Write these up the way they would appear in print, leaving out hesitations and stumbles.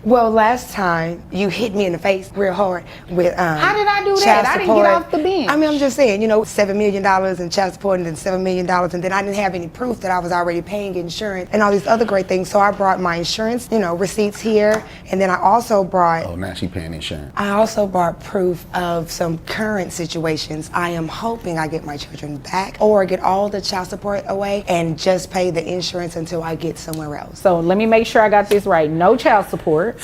Well, last time you hit me in the face real hard with How did I do that? I didn't get off the bench. I mean, I'm just saying, you know, $7 million in child support and then $7 million, and then I didn't have any proof that I was already paying insurance and all these other great things. So I brought my insurance, you know, receipts here, and then I also brought. Oh, now she paying insurance. I also brought proof of some current situations. I am hoping I get my children back or get all the child support away and just pay the insurance until I get somewhere else. So let me make sure I got this right. No child support.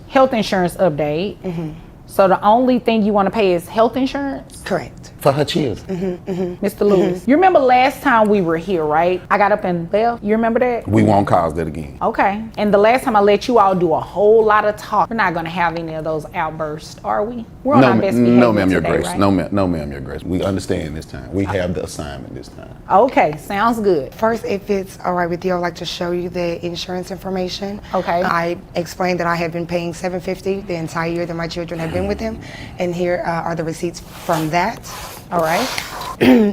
Health insurance update. So the only thing you want to pay is health insurance? Correct. For her children. Mr. Lewis, you remember last time we were here, right? I got up and left. You remember that? We won't cause that again. Okay. And the last time I let you all do a whole lot of talk, we're not going to have any of those outbursts, are we? We're on our best behavior no, ma'am, Your today, Grace. right? No, ma'am, Your Grace. We understand this time. We have the assignment this time. Okay, sounds good. First, if it's all right with you, I'd like to show you the insurance information. Okay. I explained that I have been paying $750 the entire year that my children have been with him, and here are the receipts from that. All right.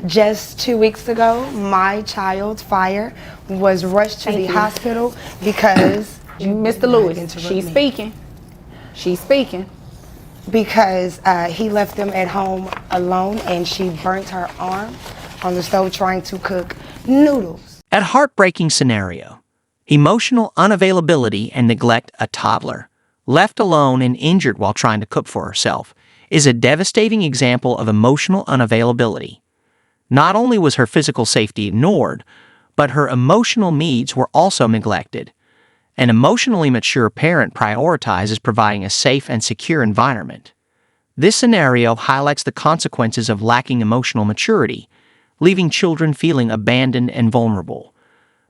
Just 2 weeks ago, my child, Fire, was rushed to the hospital because Mr. Lewis, she's speaking. She's speaking. Because he left them at home alone, and she burnt her arm on the stove trying to cook noodles. A heartbreaking scenario. Emotional unavailability and neglect a toddler, left alone and injured while trying to cook for herself, is a devastating example of emotional unavailability. Not only was her physical safety ignored, but her emotional needs were also neglected. An emotionally mature parent prioritizes providing a safe and secure environment. This scenario highlights the consequences of lacking emotional maturity, leaving children feeling abandoned and vulnerable.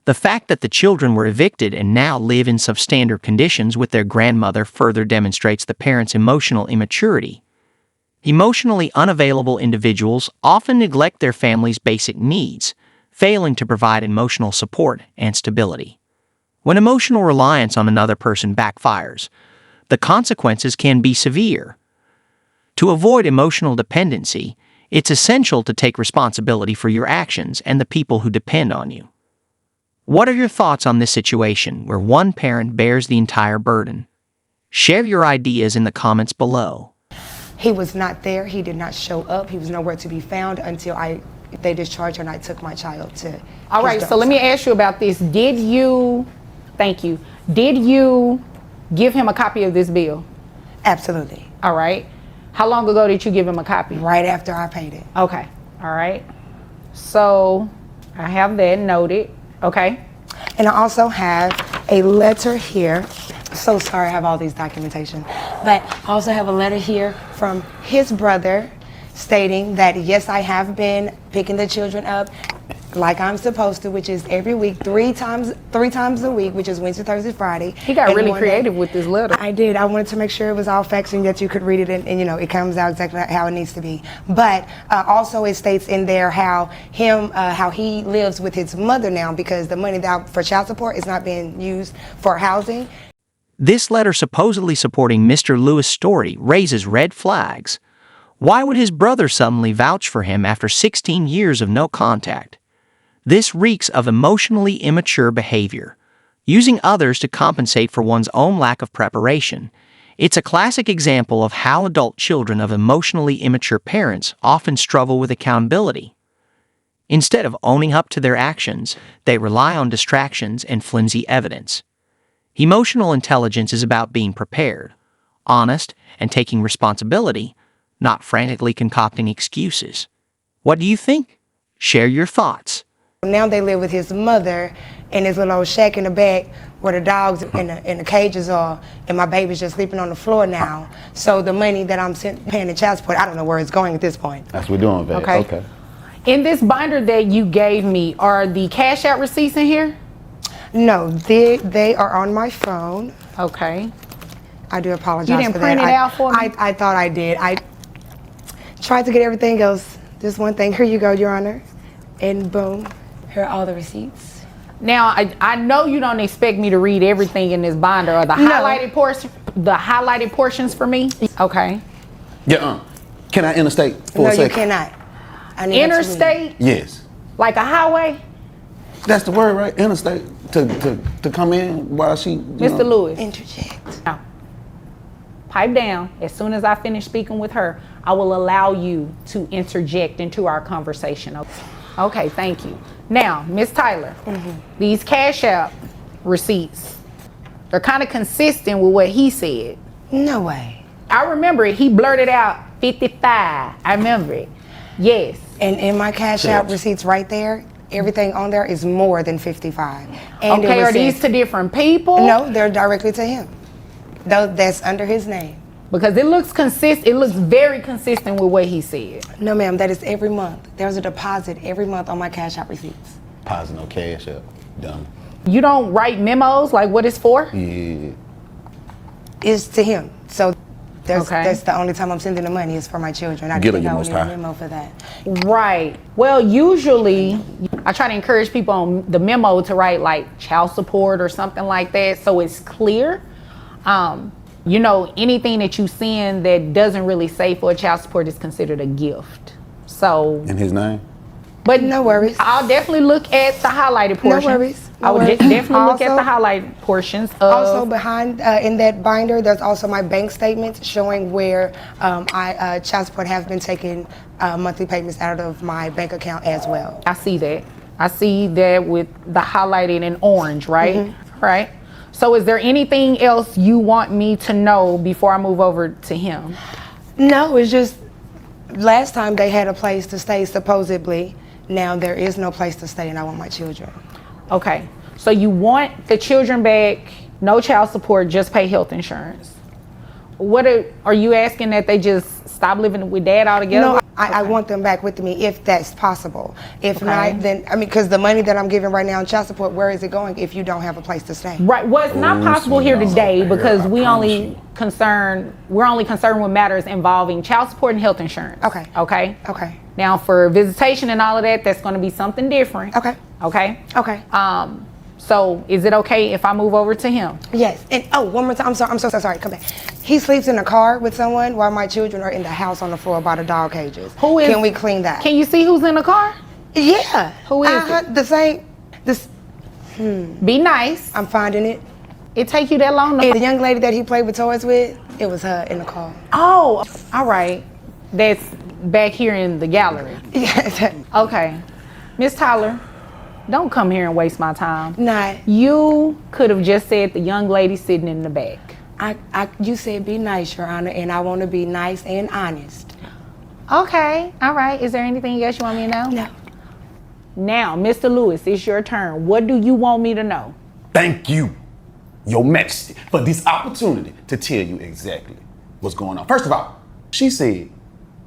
The fact that the children were evicted and now live in substandard conditions with their grandmother further demonstrates the parent's emotional immaturity. Emotionally unavailable individuals often neglect their family's basic needs, failing to provide emotional support and stability. When emotional reliance on another person backfires, the consequences can be severe. To avoid emotional dependency, it's essential to take responsibility for your actions and the people who depend on you. What are your thoughts on this situation where one parent bears the entire burden? Share your ideas in the comments below. He was not there. He did not show up. He was nowhere to be found until they discharged her and I took my child to. All right, so let me ask you about this. Did you give him a copy of this bill? Absolutely. All right. How long ago did you give him a copy? Right after I paid it. Okay. All right. So I have that noted. Okay. And I also have a letter here. So sorry I have all these documentation. But I also have a letter here from his brother stating that yes, I have been picking the children up like I'm supposed to, which is every week, three times a week, which is Wednesday, Thursday, Friday. He got really creative with this letter. I did. I wanted to make sure it was all facts and that you could read it and you know, it comes out exactly how it needs to be. But also it states in there how he lives with his mother now because the money for child support is not being used for housing. This letter supposedly supporting Mr. Lewis' story raises red flags. Why would his brother suddenly vouch for him after 16 years of no contact? This reeks of emotionally immature behavior, using others to compensate for one's own lack of preparation. It's a classic example of how adult children of emotionally immature parents often struggle with accountability. Instead of owning up to their actions, they rely on distractions and flimsy evidence. Emotional intelligence is about being prepared, honest, and taking responsibility, not frantically concocting excuses. What do you think? Share your thoughts. Now they live with his mother in his little old shack in the back where the dogs in the cages are, and my baby's just sleeping on the floor now. So the money that I'm paying in child support, I don't know where it's going at this point. That's what we're doing, Vet. Okay. In this binder that you gave me, are the cash out receipts in here? No, they are on my phone. Okay. I do apologize for that. You didn't print it out for me? I thought I did. I tried to get everything else. Just one thing. Here you go, Your Honor. And boom, here are all the receipts. Now, I know you don't expect me to read everything in this binder or highlighted portions for me. Okay. Yeah. Can I interstate for a second? No, you cannot. I need Interstate? Yes. Like a highway? That's the word, right? Interstate. to come in while she, Mr. Lewis, Interject. now, pipe down. As soon as I finish speaking with her, I will allow you to interject into our conversation. Okay, thank you. Now, Miss Tyler, these Cash App receipts, they're kind of consistent with what he said. No way. I remember it. He blurted out 55. I remember it. Yes. And in my Cash App receipts right there, everything on there is more than 55. And Okay, it was are these said- to different people? No, they're directly to him. Though that's under his name. Because it looks consistent. It looks very consistent with what he said. No, ma'am, that is every month. There's a deposit every month on my Cash App receipts. Deposit no cash up. Dumb. You don't write memos like what it's for? Yeah. It's to him. So Okay. that's the only time I'm sending the money is for my children. I Get didn't it, you know Most any High. memo for that. Right. Well, usually I try to encourage people on the memo to write like child support or something like that so it's clear. You know, anything that you send that doesn't really say for a child support is considered a gift. So, In his name? but No worries. I'll definitely look at the highlighted portions. worries. No I would worries. definitely look at Also- the highlighted portions of. Also behind in that binder, there's also my bank statements showing where child support have been taking monthly payments out of my bank account as well. I see that. I see that with the highlighted in orange, right? Right. So is there anything else you want me to know before I move over to him? No, it's just last time they had a place to stay supposedly. Now there is no place to stay and I want my children. Okay. So you want the children back, no child support, just pay health insurance. What are you asking that they just stop living with dad altogether? No, I want them back with me if that's possible. If Okay. not, then, I mean, because the money that I'm giving right now in child support, where is it going if you don't have a place to stay? Right. Well, it's not Oh, possible so here y'all today up there, because I we're promise only you. concerned with matters involving child support and health insurance. Okay. Okay. Okay. Now for visitation and all of that, that's going to be something different. Okay. Okay. Okay. So is it okay if I move over to him? Yes. And one more time. I'm so sorry. Come back. He sleeps in a car with someone while my children are in the house on the floor by the dog cages. Who is? Can we clean that? Can you see who's in the car? Yeah. Who is it? The same. This. Be nice. I'm finding it. It take you that long to. The young lady that he played with toys with, it was her in the car. Oh, all right. That's back here in the gallery. Yes. Okay. Miss Tyler, don't come here and waste my time. Not. You could have just said the young lady sitting in the back. You said be nice, Your Honor, and I want to be nice and honest. Okay. All right. Is there anything else you want me to know? No. Now, Mr. Lewis, it's your turn. What do you want me to know? Thank you, Your Majesty, for this opportunity to tell you exactly what's going on. First of all, she said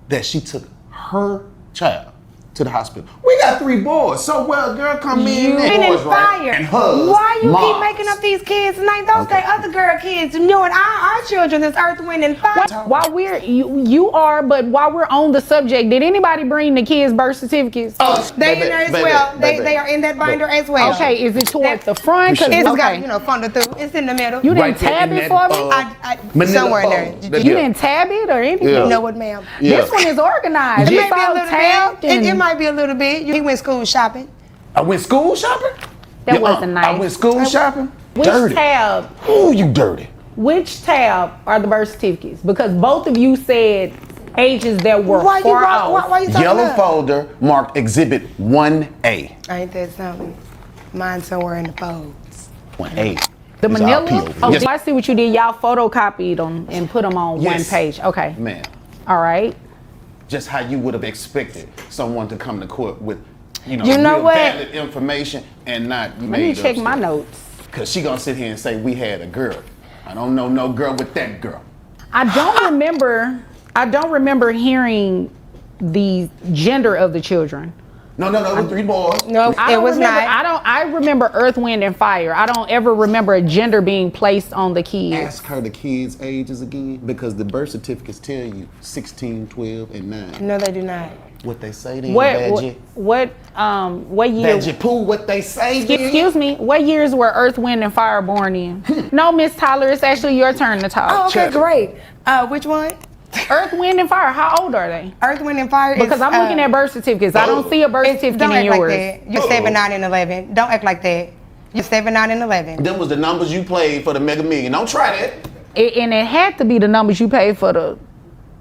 that she took her child to the hospital. We got 3 boys, so well, girl, come in. Been in boys, right? fire. And hugs. Why you moms. keep making up these kids' names? Those Okay. they other girl kids. You know what? Our children is Earth, Wind, and Fire. While we're you are, but while we're on the subject, did anybody bring the kids' birth certificates? They in there as well. They are in that binder as well. Okay, is it toward the front? 'Cause- It's okay. got funneled through. It's in the middle. You didn't Right there tab in it that, for me? Manila somewhere in phone. there. That- You yeah. didn't tab it or anything? Yeah. You know what, ma'am? Yeah. This one is organized. It It's might be a all little tabbed bit. and It might be a little bit. He went school shopping. I went school shopping? That Yeah, wasn't nice. I went school shopping? Which Dirty. tab? Ooh, you dirty. Which tab are the birth certificates? Because both of you said ages that were Why you far off. why you talking Yellow up? folder marked Exhibit 1A. Ain't that something? Mine's somewhere in the folds. 1A. The It's manila? our POV. Oh, Yes, I see what you did. Y'all photocopied them and put them on one Yes. page. Okay. ma'am. All right. Just how you would have expected someone to come to court with, You know real what? valid information and not Let me made check my notes. Because she gonna sit here and say we had a girl. I don't know no girl with that girl. I don't remember hearing the gender of the children. No, the 3 boys. No, I it don't was remember, not. I remember Earth, Wind, and Fire. I don't ever remember a gender being placed on the kids. Ask her the kids' ages again because the birth certificates tell you 16, 12, and 9. No, they do not. What they say then, What year? Badgie Pooh, what they say then? Excuse me. What years were Earth, Wind, and Fire born in? No, Miss Tyler, it's actually your turn to Oh, talk. okay, Check. great. Which one? Earth, Wind, and Fire. How old are they? Earth, Wind, and Fire. Because I'm looking at birth certificates. I don't see a birth certificate Don't in act yours. like that. You're 7, 9, and 11. Don't act like that. You're 7, 9, and 11. Them was the numbers you played for the Mega Million. Don't try that. And it had to be the numbers you paid for the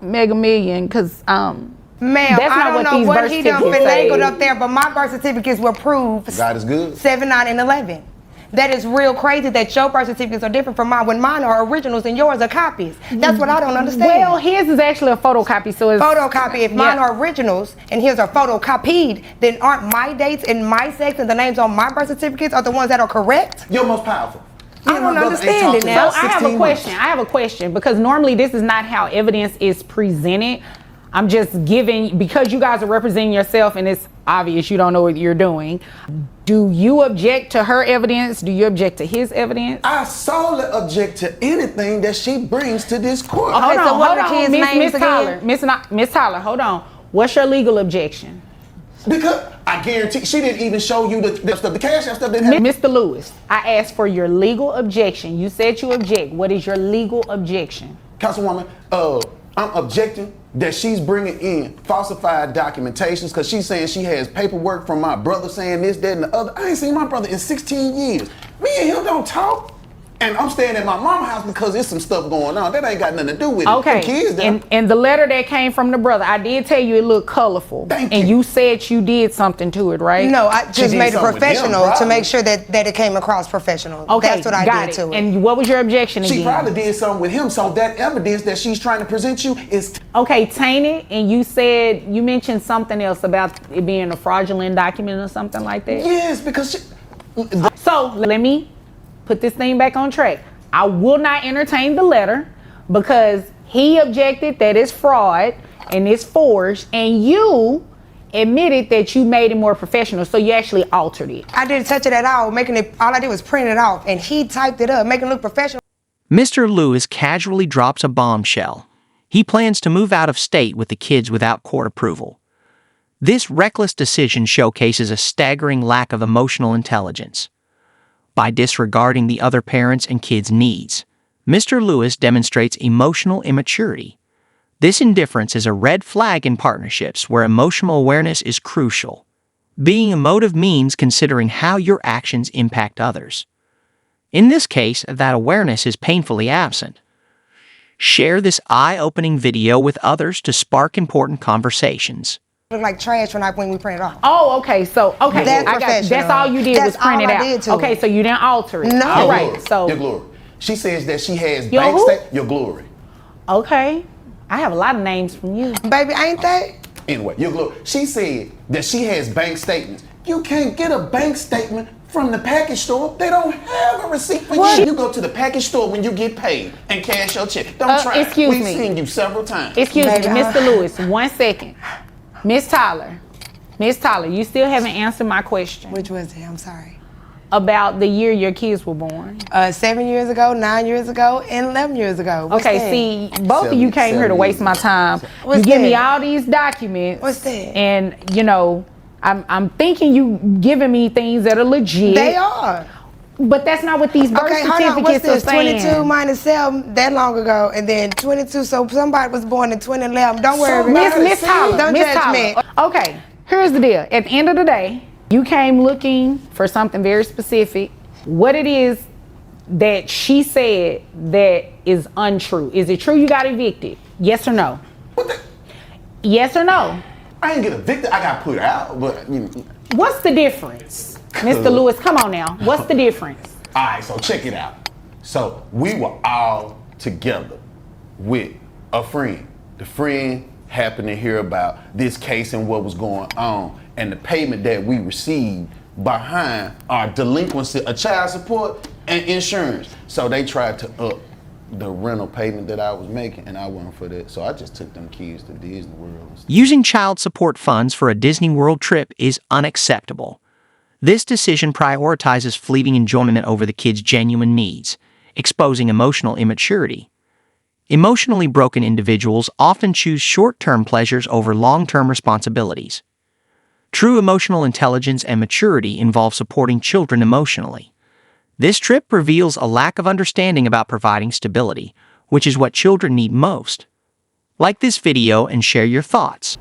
Mega Million, because Ma'am, that's I not don't what know these what birth he done certificates say. finagled up there, but my birth certificates were approved God is good. 7, 9, and 11. That is real crazy that your birth certificates are different from mine when mine are originals and yours are copies. That's what I don't understand. Well, his is actually a photocopy, so it's Photocopy. If mine are originals and his are photocopied, then aren't my dates and my sex and the names on my birth certificates are the ones that are correct? You're most powerful. I don't understand it now. So I have a question. I have a question, because normally this is not how evidence is presented. I'm just giving, because you guys are representing yourself and it's obvious you don't know what you're doing. Do you object to her evidence? Do you object to his evidence? I solely object to anything that she brings to this court. Okay, so what are the kids' names Miss Tyler. again? Miss Tyler, hold on. What's your legal objection? Because I guarantee she didn't even show you the stuff. The cash app stuff didn't have. Mr. Lewis, I asked for your legal objection. You said you object. What is your legal objection? Councilwoman, I'm objecting that she's bringing in falsified documentations because she's saying she has paperwork from my brother saying this, that, and the other. I ain't seen my brother in 16 years. Me and him don't talk. And I'm staying at my mama's house because there's some stuff going on. That ain't got nothing to do with it. Okay. Them kids down. And the letter that came from the brother, I did tell you it looked colorful. Thank and you. you said you did something to it, right? No, I She just did made it something with him, professional to probably. make sure that it came across professional. Okay, That's what I got did it. to it. And what was your objection She again? probably did something with him, so that evidence that she's trying to present you is Okay, tainted, and you mentioned something else about it being a fraudulent document or something like that. yes, because she, So let me put this thing back on track. I will not entertain the letter because he objected that it's fraud and it's forged, and you admitted that you made it more professional, so you actually altered it. I didn't touch it at all, all I did was print it off, and he typed it up, making it look professional. Mr. Lewis casually drops a bombshell. He plans to move out of state with the kids without court approval. This reckless decision showcases a staggering lack of emotional intelligence. By disregarding the other parents' and kids' needs, Mr. Lewis demonstrates emotional immaturity. This indifference is a red flag in partnerships where emotional awareness is crucial. Being emotive means considering how your actions impact others. In this case, that awareness is painfully absent. Share this eye-opening video with others to spark important conversations. It looked like trash when we printed it off. Oh, okay. So, okay. That's I got you. That's professional. all you did That's was print all it I out. did to Okay, it. so you didn't alter it. No. All Your right. glory. So, Your glory. She says that she has Your bank who? statements. Your glory. okay. I have a lot of names from you. Baby, ain't they? Anyway, your glory. She said that she has bank statements. You can't get a bank statement from the package store. They don't have a receipt for What? you. You go to the package store when you get paid and cash your check. Don't try it. Excuse We've me. seen you several times. Excuse Baby, me, Mr. Lewis, 1 second. Miss Tyler, you still haven't answered my question Which was it? I'm sorry. about the year your kids were born. 7 years ago, 9 years ago, and 11 years ago. What's Okay, that? see, both of you came here to 7 waste my time. What's you give me that? all these documents. What's that? And, I'm thinking you giving me things that are legit. They are. But that's not what these birth Okay, hold on. What's certificates are this? saying. 22 minus 7 that long ago, and then 22. So somebody was born in 2011. Don't worry about it. Miss Tyler, Don't Miss judge Tyler. me. Okay, here's the deal. At the end of the day, you came looking for something very specific. What it is that she said that is untrue. Is it true you got evicted? Yes or no? What the? Yes or no? I ain't get evicted. I got put out. But What's the difference? Mr. Lewis, come on now. What's the difference? all right, so check it out. So we were all together with a friend. The friend happened to hear about this case and what was going on, and the payment that we received behind our delinquency of child support and insurance. So they tried to up the rental payment that I was making, and I wasn't for that. So I just took them kids to Disney World and stuff. Using child support funds for a Disney World trip is unacceptable. This decision prioritizes fleeting enjoyment over the kids' genuine needs, exposing emotional immaturity. Emotionally broken individuals often choose short-term pleasures over long-term responsibilities. True emotional intelligence and maturity involve supporting children emotionally. This trip reveals a lack of understanding about providing stability, which is what children need most. Like this video and share your thoughts.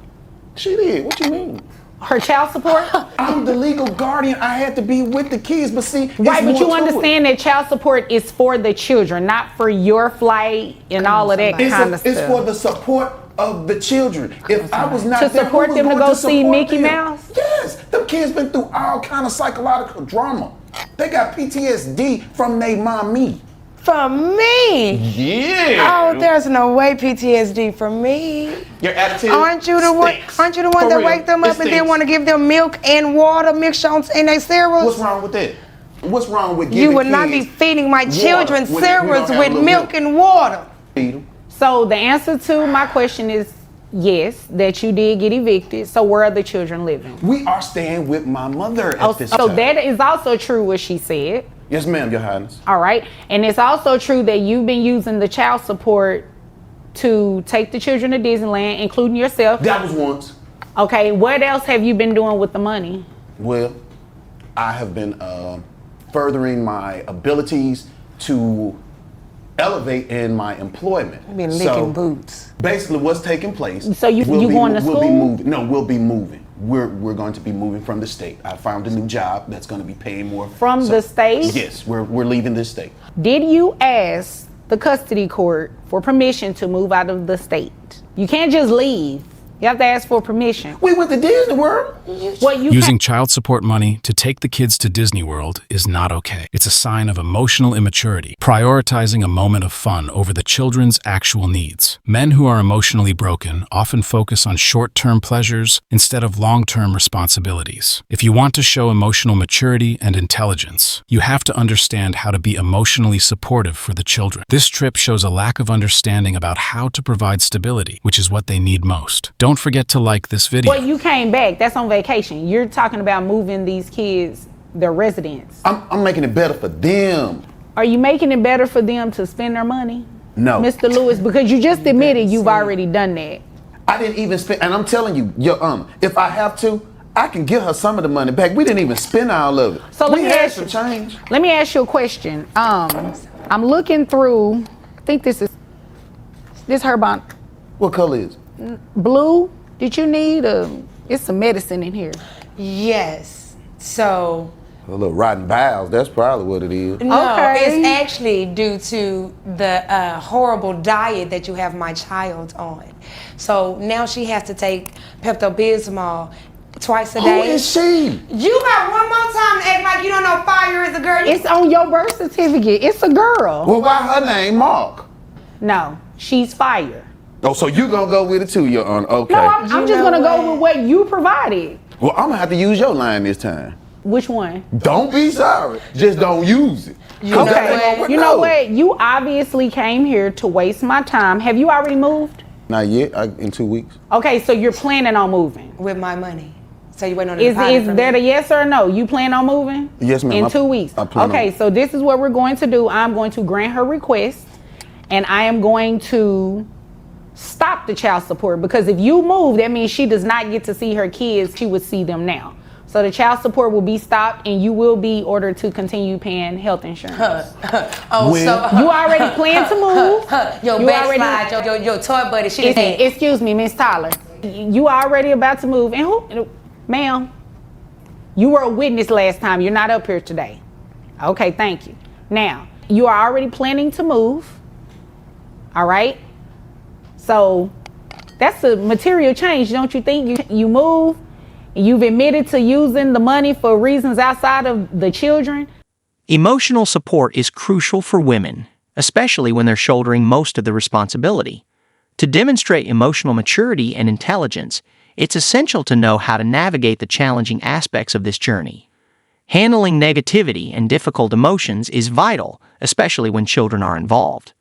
She did. What you mean? Her child support? I'm the legal guardian. I had to be with the kids, but see, Right, but it's you more to understand that child support is for the children, not for your flight and all of that it. kind of It's stuff. for the support of the children. If I was not To there, support who was them to going go see support Mickey them? Mouse? Yes, them kids been through all kind of psychological drama. They got PTSD from their mommy. From me? Yeah. Oh, there's no way PTSD from me. Your attitude. Aren't you the one? stinks. Aren't you the one For that real, wake them it up and then stinks. want to give them milk and water mixed in their cereals? What's wrong with that? What's wrong with giving You would not be kids feeding my water children when we don't cereals have with a little milk and water. Feed 'em. So the answer to my question is yes, that you did get evicted. So where are the children living? We are staying with my mother at this So time. that is also true what she said. Yes, ma'am, Your Highness. All right. And it's also true that you've been using the child support to take the children to Disneyland, including yourself. That was once. Okay. What else have you been doing with the money? Well, I have been furthering my abilities to elevate in my employment. I've been licking boots. Basically, what's taking place? So you going to We'll be school? moving. No, we'll be moving. We're going to be moving from the state. I found a new job that's going to be paying more. From the state? Yes, we're leaving this state. Did you ask the custody court for permission to move out of the state? You can't just leave. You have to ask for permission. We went to Disney World. What you Using child support money to take the kids to Disney World is not okay. It's a sign of emotional immaturity, prioritizing a moment of fun over the children's actual needs. Men who are emotionally broken often focus on short-term pleasures instead of long-term responsibilities. If you want to show emotional maturity and intelligence, you have to understand how to be emotionally supportive for the children. This trip shows a lack of understanding about how to provide stability, which is what they need most. Don't forget to like this video. Well, you came back. That's on vacation. You're talking about moving these kids, their residence. I'm making it better for them. Are you making it better for them to spend their money? No. Mr. Lewis, because you just admitted you've already done that. I didn't even spend, and I'm telling you, if I have to, I can give her some of the money back. We didn't even spend all of it. So we had some change. Let me ask you a question. I'm looking through, I think this her bond. What color is it? Blue, did you need it's some medicine in here. Yes. So, A little rotten bowels. That's probably what it is. no, Okay. it's actually due to the horrible diet that you have my child on. So now she has to take Pepto-Bismol twice a Who day. is she? You got one more time to act like you don't know Fire is a girl. It's on your birth certificate. It's a girl. Well, why her name Mark? No, she's Fire. Oh, so you gonna go with it too, Your Honor? Okay. No, I'm You just know gonna go what? with what you provided. Well, I'm gonna have to use your line this time. Which one? Don't be sorry. Just don't use it. You know You know what? You obviously came here to waste my time. Have you already moved? Not yet. In 2 weeks. Okay, so you're planning on moving. With my money. So you waiting on the Is deposit from that me? a yes or a no? You plan on moving? Yes, ma'am. In 2 weeks. I plan Okay, on- so this is what we're going to do. I'm going to grant her request, and I am going to stop the child support, because if you move, that means she does not get to see her kids. She would see them now. So the child support will be stopped, and you will be ordered to continue paying health insurance. Oh, When- so You already plan to move. your You backslide, your toy buddy, she Excuse said. me, excuse me, Miss Tyler. You already about to move, and who, ma'am? You were a witness last time. You're not up here today. Okay, thank you. Now, you are already planning to move. All right. So that's a material change, don't you think? You move, and you've admitted to using the money for reasons outside of the children. Emotional support is crucial for women, especially when they're shouldering most of the responsibility. To demonstrate emotional maturity and intelligence, it's essential to know how to navigate the challenging aspects of this journey. Handling negativity and difficult emotions is vital, especially when children are involved.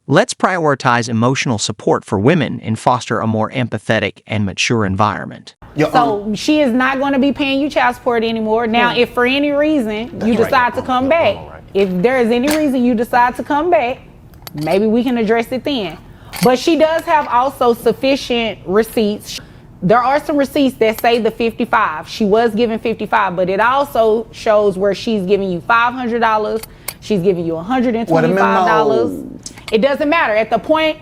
Let's prioritize emotional support for women and foster a more empathetic and mature environment. Your So she is not going to be paying you child support anymore. Now, if for any reason you decide to come back, if there is any reason you decide to come back, maybe we can address it then. But she does have also sufficient receipts. There are some receipts that say the 55. She was given 55, but it also shows where she's giving you $500. She's giving you $125. It doesn't matter. At the point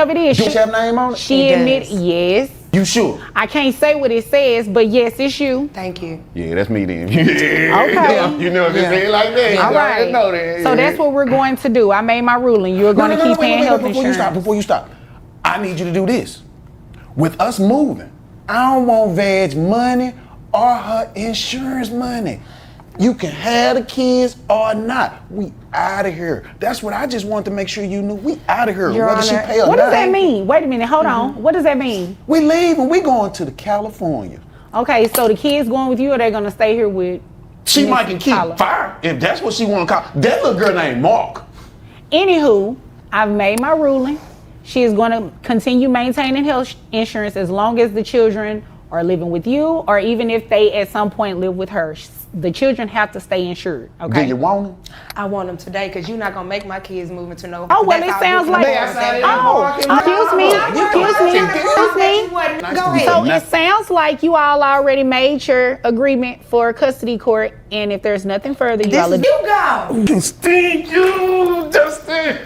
of it is, Do she have name on it? she It admitted, does. yes. You sure? I can't say what it says, but yes, it's you. Thank you. Yeah, that's me then. Okay. You know, if it's ain't like that. All you already right. know that. So that's what we're going to do. I made my ruling. You're going to keep paying health insurance. Before you stop, I need you to do this. With us moving, I don't want Veg money or her insurance money. You can have the kids or not. We out of here. That's what I just wanted to make sure you knew. We out of here. Your Whether she Honor, pay or What not. does that mean? Wait a minute. Hold on. What does that mean? We leaving. We going to the California. Okay, so the kids going with you, or they going to stay here with She Miss might can keep Tyler? fire if that's what she want to call. That little girl named Mark. Anywho, I've made my ruling. She is going to continue maintaining health insurance as long as the children are living with you, or even if they at some point live with her. The children have to stay insured. Okay. Do you want them? I want them today because you're not gonna make my kids move into no. Oh, well, that's it how sounds you like. feel about that. Excuse me. Go ahead. So it sounds like you all already made your agreement for custody court, and if there's nothing further, you This all is you go. Stink you, Justin.